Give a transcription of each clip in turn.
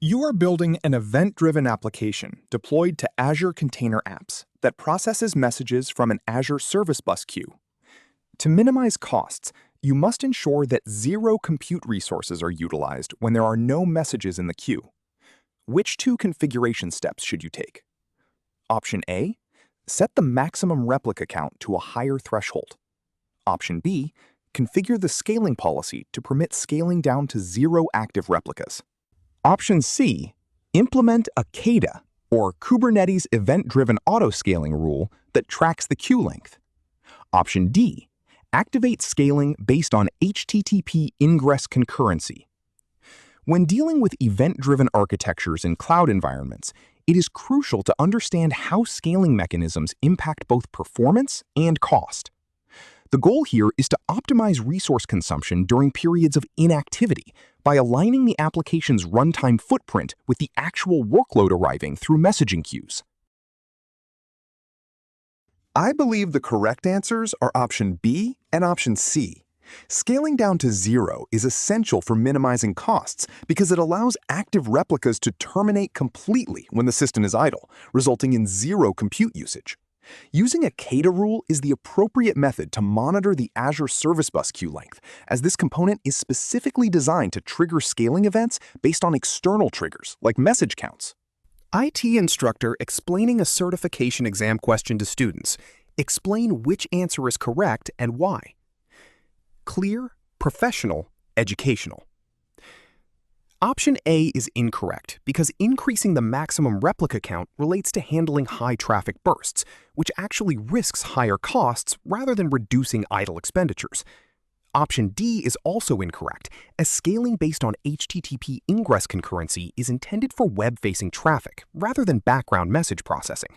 You are building an event-driven application deployed to Azure Container Apps that processes messages from an Azure Service Bus queue. To minimize costs, you must ensure that zero compute resources are utilized when there are no messages in the queue. Which two configuration steps should you take? Option A, set the maximum replica count to a higher threshold. Option B, configure the scaling policy to permit scaling down to 0 active replicas. Option C, implement a CADA, or Kubernetes Event-Driven Autoscaling rule that tracks the queue length. Option D, activate scaling based on HTTP ingress concurrency. When dealing with event-driven architectures in cloud environments, it is crucial to understand how scaling mechanisms impact both performance and cost. The goal here is to optimize resource consumption during periods of inactivity by aligning the application's runtime footprint with the actual workload arriving through messaging queues. I believe the correct answers are option B and option C. Scaling down to 0 is essential for minimizing costs because it allows active replicas to terminate completely when the system is idle, resulting in 0 compute usage. Using a CADA rule is the appropriate method to monitor the Azure Service Bus queue length, as this component is specifically designed to trigger scaling events based on external triggers, like message counts. IT instructor explaining a certification exam question to students. Explain which answer is correct and why. Clear, professional, educational. Option A is incorrect because increasing the maximum replica count relates to handling high traffic bursts, which actually risks higher costs rather than reducing idle expenditures. Option D is also incorrect, as scaling based on HTTP ingress concurrency is intended for web-facing traffic rather than background message processing.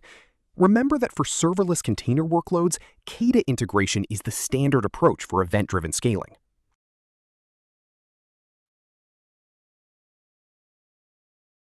Remember that for serverless container workloads, CADA integration is the standard approach for event-driven scaling.